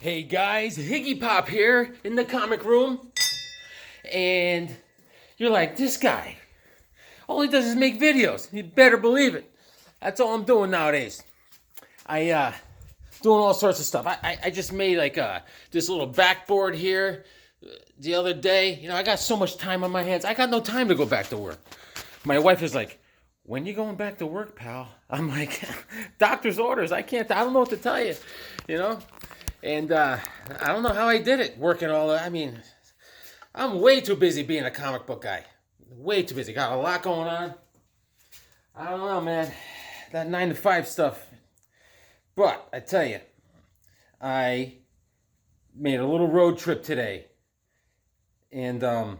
Hey guys, Higgy Pop here in the comic room. And you're like, this guy, all he does is make videos. You better believe it. That's all I'm doing nowadays. I doing all sorts of stuff. I just made like this little backboard here the other day. You know, I got so much time on my hands. I got no time to go back to work. My wife is like, when you going back to work, pal? I'm like, doctor's orders. I don't know what to tell you, you know? And I don't know how I did it, working all. I mean, I'm way too busy being a comic book guy. Way too busy. Got a lot going on. I don't know, man. That 9 to 5 stuff. But I tell you, I made a little road trip today, and I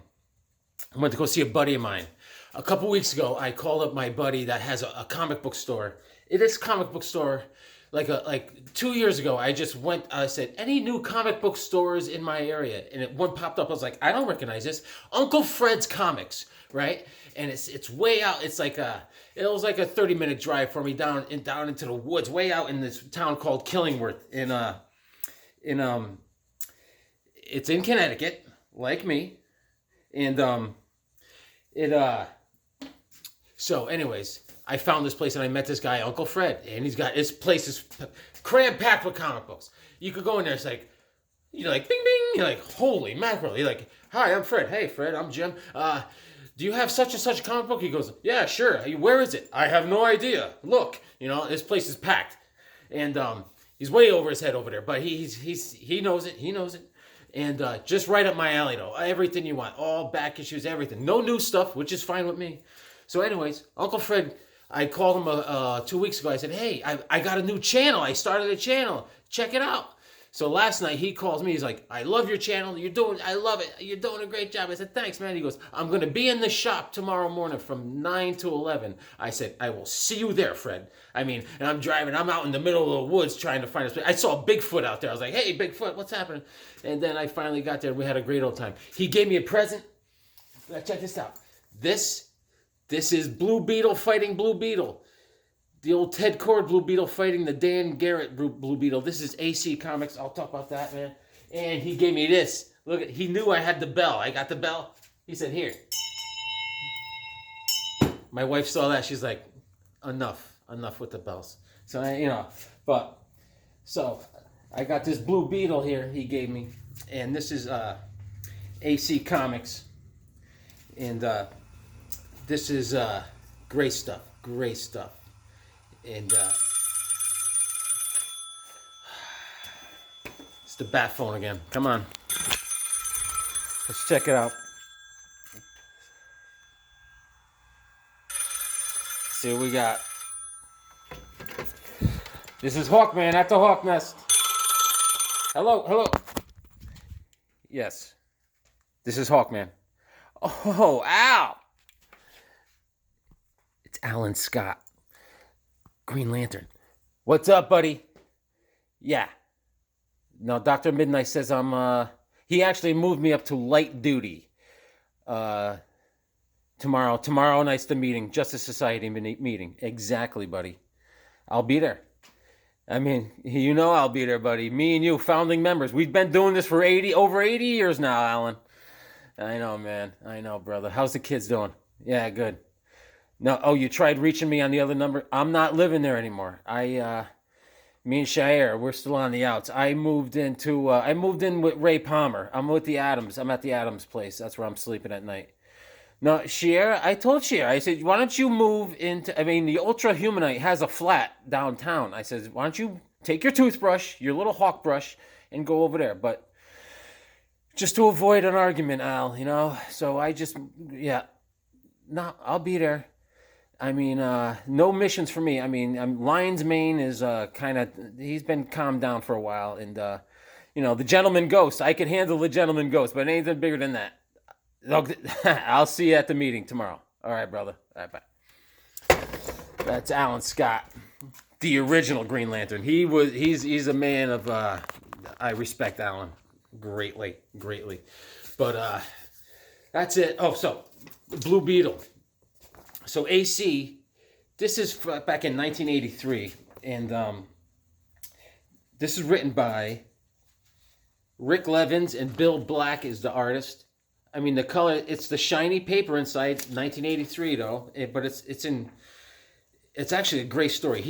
went to go see a buddy of mine. A couple weeks ago, I called up my buddy that has a comic book store. This comic book store, like 2 years ago, I just went. I said, any new comic book stores in my area, and one popped up. I was like, I don't recognize this. Uncle Fred's Comics, right? And it's way out. It was like a 30-minute drive for me down into the woods, way out in this town called Killingworth in it's in Connecticut, like me, and so anyways, I found this place and I met this guy, Uncle Fred, and his place is cram packed with comic books. You could go in there, it's like, you're like, bing bing, you're like, holy mackerel. You're like, hi, I'm Fred. Hey, Fred, I'm Jim. Do you have such and such comic book? He goes, yeah, sure. Where is it? I have no idea. Look, this place is packed, and he's way over his head over there, but he knows it. He knows it. And just right up my alley, though. Everything you want, all back issues, everything. No new stuff, which is fine with me. So, anyways, Uncle Fred, I called him 2 weeks ago. I said, hey, I got a new channel. I started a channel. Check it out. So last night he calls me. He's like, I love your channel. I love it. You're doing a great job. I said, thanks, man. He goes, I'm going to be in the shop tomorrow morning from 9 to 11. I said, I will see you there, Fred. And I'm driving. I'm out in the middle of the woods trying to find a place. I saw Bigfoot out there. I was like, hey, Bigfoot, what's happening? And then I finally got there. We had a great old time. He gave me a present. Now check this out. This is Blue Beetle fighting Blue Beetle. The old Ted Cord Blue Beetle fighting the Dan Garrett Blue Beetle. This is AC Comics. I'll talk about that, man. And he gave me this. Look, he knew I had the bell. I got the bell. He said, here. My wife saw that. She's like, enough with the bells. So, so I got this Blue Beetle here he gave me. And this is AC Comics. And this is great stuff. Great stuff. And it's the bat phone again. Come on. Let's check it out. See what we got. This is Hawkman at the Hawk Nest. Hello. Yes. This is Hawkman. Oh, ow. It's Alan Scott. Green Lantern. What's up, buddy? Yeah. No, Dr. Midnight says he actually moved me up to light duty. Tomorrow night's the meeting. Justice Society meeting. Exactly, buddy. I'll be there. I'll be there, buddy. Me and you, founding members. We've been doing this for over 80 years now, Alan. I know, man. I know, brother. How's the kids doing? Yeah, good. No, you tried reaching me on the other number? I'm not living there anymore. Me and Shair, we're still on the outs. I moved in with Ray Palmer. I'm with the Adams. I'm at the Adams place. That's where I'm sleeping at night. No, Shair, I told Shair, I said, why don't you move the Ultra Humanite has a flat downtown. I said, why don't you take your toothbrush, your little hawk brush, and go over there? But just to avoid an argument, Al, so no, I'll be there. No missions for me. Lion's Mane is he's been calmed down for a while. And, the Gentleman Ghost, I can handle the Gentleman Ghost, but anything bigger than that. I'll see you at the meeting tomorrow. All right, brother. All right, bye. That's Alan Scott, the original Green Lantern. He's a man of, I respect Alan greatly. But, that's it. Oh, so, Blue Beetle. So AC, this is back in 1983, and this is written by Rick Levins and Bill Black is the artist. I mean, the color, it's the shiny paper inside, 1983 though, but it's actually a great story.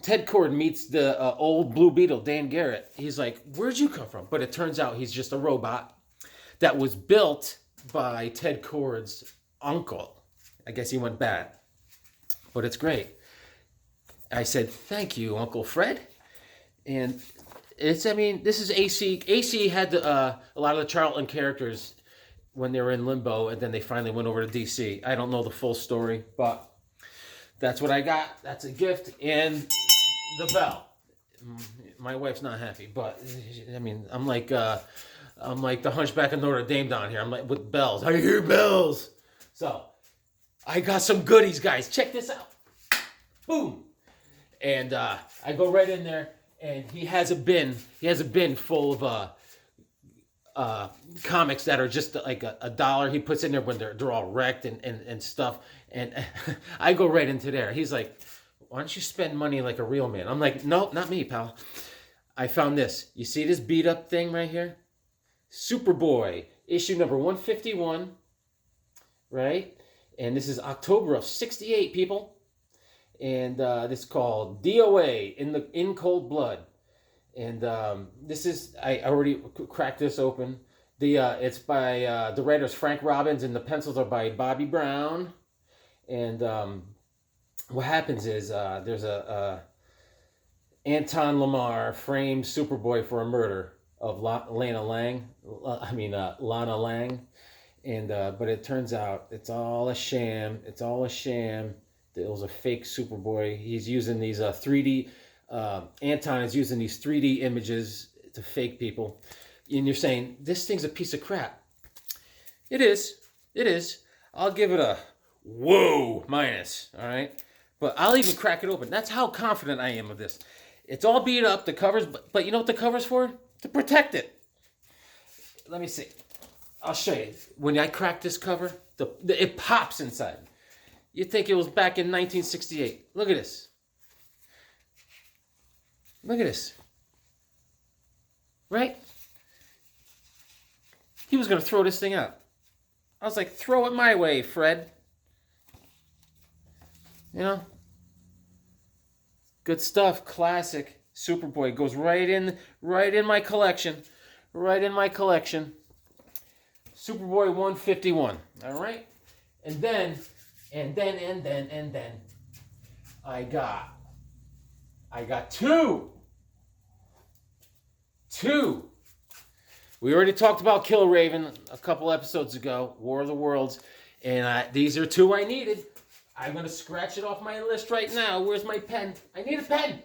Ted Kord meets the old Blue Beetle, Dan Garrett. He's like, where'd you come from? But it turns out he's just a robot that was built by Ted Kord's uncle. I guess he went bad, but it's great. I said, thank you, Uncle Fred. And this is AC. AC had a lot of the Charlton characters when they were in limbo, and then they finally went over to DC. I don't know the full story, but that's what I got. That's a gift. And the bell. My wife's not happy, but I mean, I'm like the Hunchback of Notre Dame down here. I'm like with bells. I hear bells. So I got some goodies, guys. Check this out. Boom. And I go right in there, and he has a bin. He has a bin full of comics that are just like $1. He puts in there when they're all wrecked and stuff. And I go right into there. He's like, why don't you spend money like a real man? I'm like, no, not me, pal. I found this. You see this beat up thing right here? Superboy, issue number 151, right? And this is October of '68, people. And this is called DOA, In Cold Blood. And this is, I already cracked this open. It's by the writers Frank Robbins, and the pencils are by Bobby Brown. And what happens is there's a Anton Lamar framed Superboy for a murder of Lana Lang. And but it turns out it's all a sham. It's all a sham. It was a fake Superboy. He's using these 3D. Anton is using these 3D images to fake people. And you're saying, this thing's a piece of crap. It is. It is. I'll give it a whoa minus. All right? But I'll even crack it open. That's how confident I am of this. It's all beat up, the covers. But you know what the cover's for? To protect it. Let me see. I'll show you. When I crack this cover, it pops inside. You'd think it was back in 1968. Look at this. Look at this. Right? He was going to throw this thing out. I was like, throw it my way, Fred. You know? Good stuff. Classic. Superboy goes right in my collection. Right in my collection. Superboy 151. All right? And then I got two. We already talked about Killraven a couple episodes ago, War of the Worlds, and these are two I needed. I'm going to scratch it off my list right now. Where's my pen? I need a pen.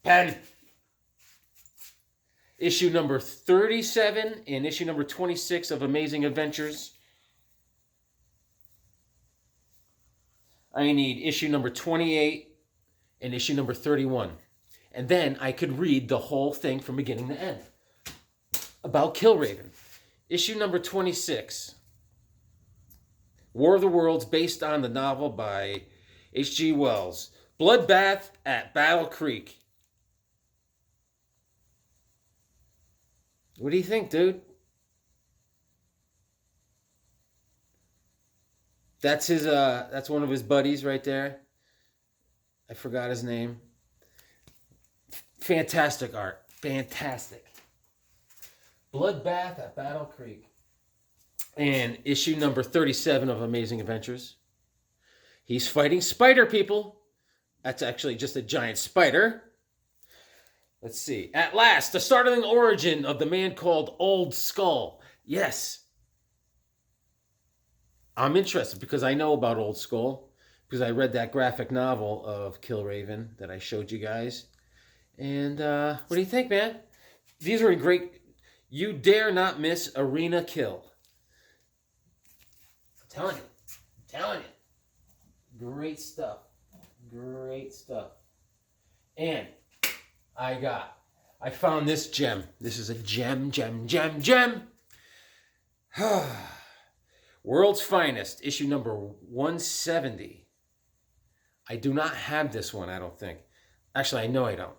Pen. Issue number 37 and issue number 26 of Amazing Adventures. I need issue number 28 and issue number 31. And then I could read the whole thing from beginning to end. About Killraven. Issue number 26. War of the Worlds, based on the novel by H.G. Wells. Bloodbath at Battle Creek. What do you think, dude? That's his. That's one of his buddies right there. I forgot his name. Fantastic art. Fantastic. Bloodbath at Battle Creek. And issue number 37 of Amazing Adventures. He's fighting spider people. That's actually just a giant spider. Let's see. At last, the startling origin of the man called Old Skull. Yes. I'm interested because I know about Old Skull. Because I read that graphic novel of Killraven that I showed you guys. And what do you think, man? These are great. You dare not miss Arena Kill. I'm telling you. Great stuff. Great stuff. And I found this gem. This is a gem. World's Finest, issue number 170. I do not have this one, I don't think. Actually, I know I don't.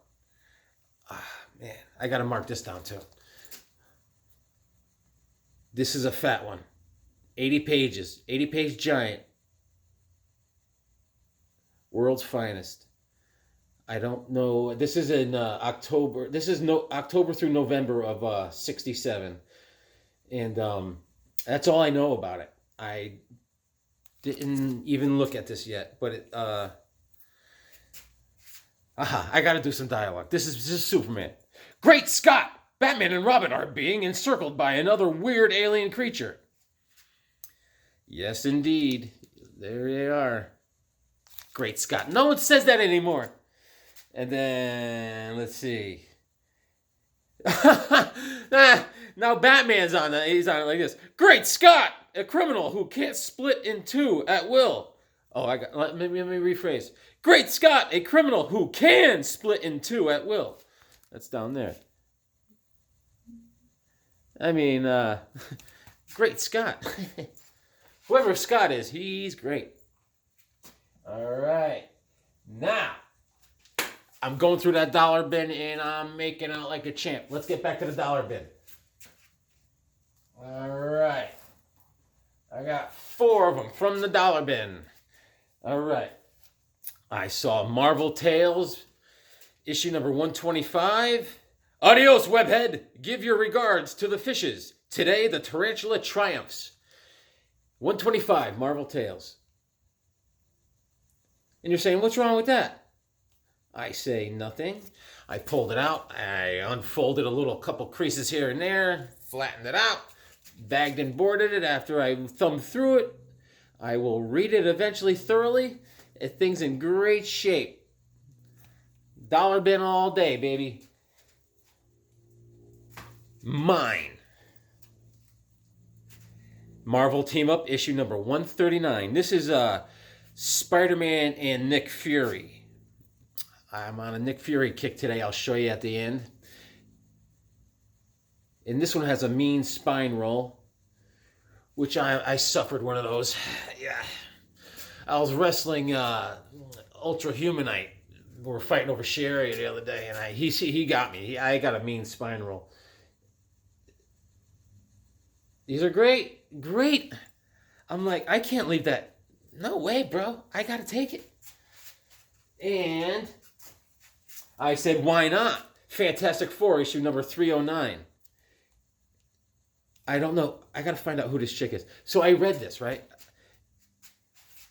Man, I got to mark this down too. This is a fat one. 80 pages. 80-page giant. World's Finest. I don't know. This is in October. This is October through November of 67. And that's all I know about it. I didn't even look at this yet. But I got to do some dialogue. This is Superman. Great Scott! Batman and Robin are being encircled by another weird alien creature. Yes, indeed. There they are. Great Scott. No one says that anymore. And then, let's see. Now Batman's on it. He's on it like this. Great Scott! A criminal who can't split in two at will. Oh, let me rephrase. Great Scott! A criminal who can split in two at will. That's down there. I mean, great Scott. Whoever Scott is, he's great. All right. Now, I'm going through that dollar bin and I'm making out like a champ. Let's get back to the dollar bin. All right. I got 4 of them from the dollar bin. All right. I saw Marvel Tales, issue number 125. Adios, webhead. Give your regards to the fishes. Today, the tarantula triumphs. 125, Marvel Tales. And you're saying, what's wrong with that? I say nothing. I pulled it out. I unfolded a little couple creases here and there, flattened it out, bagged and boarded it after I thumbed through it. I will read it eventually thoroughly. Thing's in great shape. Dollar bin all day, baby. Mine. Marvel Team Up, issue number 139. This is Spider-Man and Nick Fury. I'm on a Nick Fury kick today. I'll show you at the end. And this one has a mean spine roll, which I suffered one of those. Yeah. I was wrestling Ultra Humanite. We were fighting over Sherry the other day, and he got me. I got a mean spine roll. These are great. Great. I'm like, I can't leave that. No way, bro. I got to take it. And I said, why not? Fantastic Four, issue number 309. I don't know. I got to find out who this chick is. So I read this, right?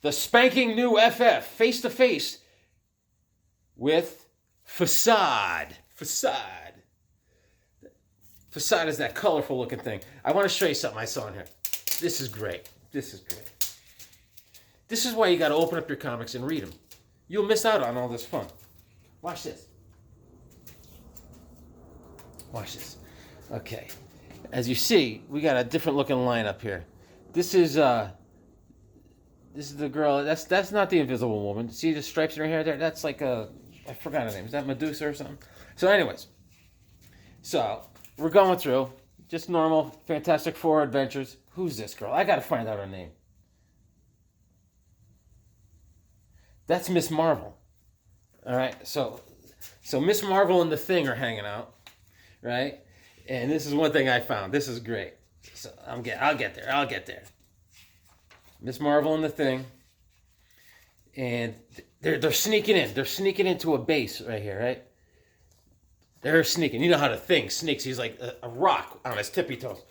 The spanking new FF, face to face with Facade. Facade. Facade is that colorful looking thing. I want to show you something I saw in here. This is great. This is great. This is why you got to open up your comics and read them. You'll miss out on all this fun. Watch this. Watch this. Okay. As you see, we got a different looking lineup here. This is the girl. That's not the Invisible Woman. See the stripes in her hair there? That's like I forgot her name. Is that Medusa or something? So anyways. So we're going through just normal Fantastic Four adventures. Who's this girl? I got to find out her name. That's Miss Marvel. All right. So Miss Marvel and the Thing are hanging out, right? And this is one thing I found. This is great. So I'll get there. Miss Marvel and the Thing, and they're sneaking in. They're sneaking into a base right here, right? They're sneaking. You know how the Thing sneaks. He's like a rock on his tippy toes.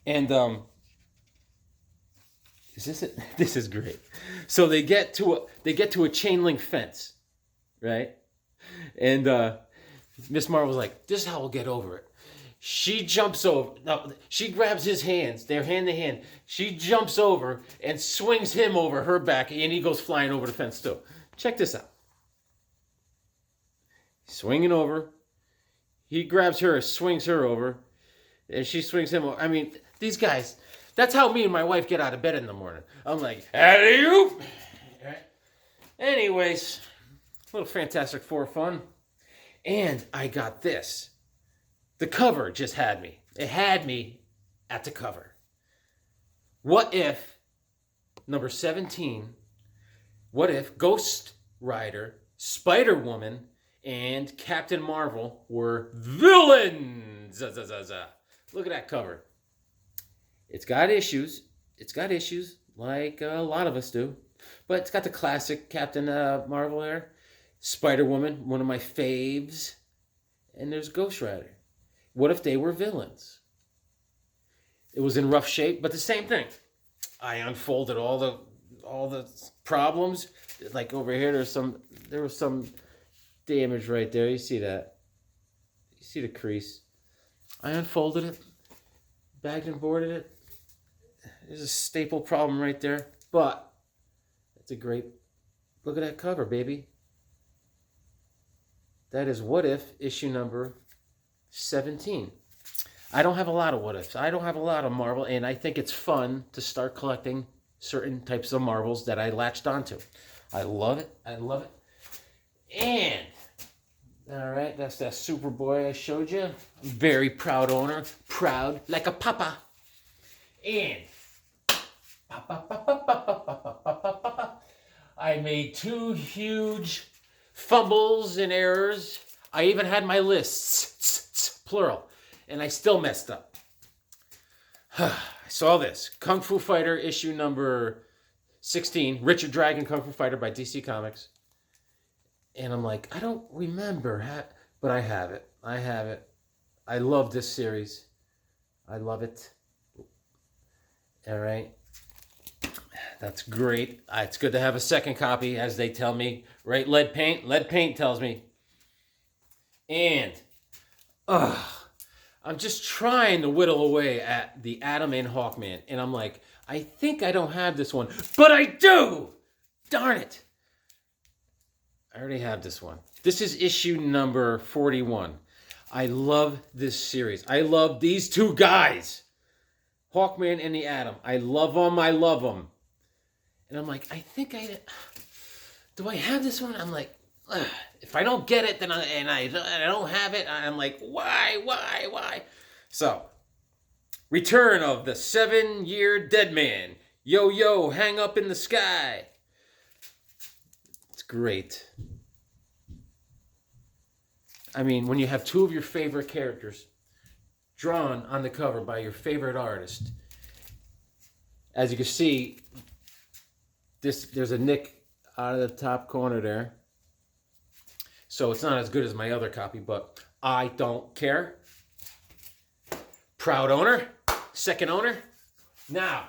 And is this it? This is great. So they get to a chain link fence, right? And Miss Marvel's like, "This is how we'll get over it." She jumps over. No, she grabs his hands. They're hand to hand. She jumps over and swings him over her back, and he goes flying over the fence too. Check this out. Swinging over. He grabs her, swings her over, and she swings him over. I mean, these guys, that's how me and my wife get out of bed in the morning. I'm like, alley-oop. Right. Anyways, a little Fantastic Four fun. And I got this. The cover just had me. It had me at the cover. What if, number 17, what if Ghost Rider, Spider-Woman, and Captain Marvel were villains. Look at that cover. It's got issues. It's got issues, like a lot of us do. But it's got the classic Captain Marvel there. Spider-Woman, one of my faves. And there's Ghost Rider. What if they were villains? It was in rough shape, but the same thing. I unfolded all the problems. Like over here, there was some damage right there. You see that? You see the crease? I unfolded it, bagged and boarded it. There's a staple problem right there, but it's a great. Look at that cover, baby. That is What If issue number 17. I don't have a lot of what ifs. I don't have a lot of Marvel, and I think it's fun to start collecting certain types of Marvels that I latched onto. I love it. I love it. And, all right, that's that Superboy I showed you. Very proud owner. Proud like a papa. And, I made 2 huge fumbles and errors. I even had my lists, plural. And I still messed up. I saw this. Kung Fu Fighter issue number 16. Richard Dragon Kung Fu Fighter by DC Comics. And I'm like, I don't remember. But I have it. I have it. I love this series. I love it. All right. That's great. It's good to have a second copy, as they tell me. Right, Lead Paint? Lead Paint tells me. And, I'm just trying to whittle away at the Atom and Hawkman. And I'm like, I think I don't have this one. But I do! Darn it. I already have this one. This is issue number 41. I love this series. I love these 2 guys. Hawkman and the Atom. I love them. I love them. And I'm like, I think do I have this one? I'm like, if I don't get it, then I don't have it, I'm like, why? So, Return of the 7-Year Dead Man. Yo, hang up in the sky. It's great. I mean, when you have 2 of your favorite characters drawn on the cover by your favorite artist, as you can see, there's a nick out of the top corner there. So it's not as good as my other copy, but I don't care. Proud owner, second owner. Now,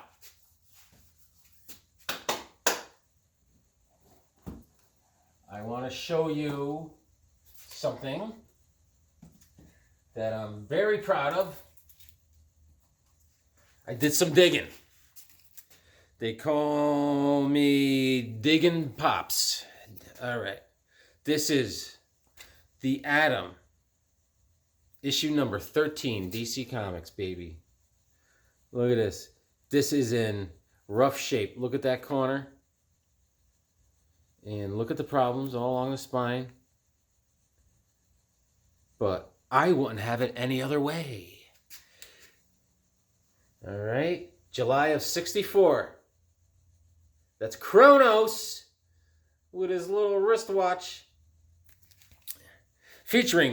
I want to show you something that I'm very proud of. I did some digging. They call me Diggin' Pops. All right. This is the Atom, issue number 13, DC Comics, baby. Look at this. This is in rough shape. Look at that corner. And look at the problems all along the spine. But I wouldn't have it any other way. All right. July of 64. That's Kronos with his little wristwatch. Featuring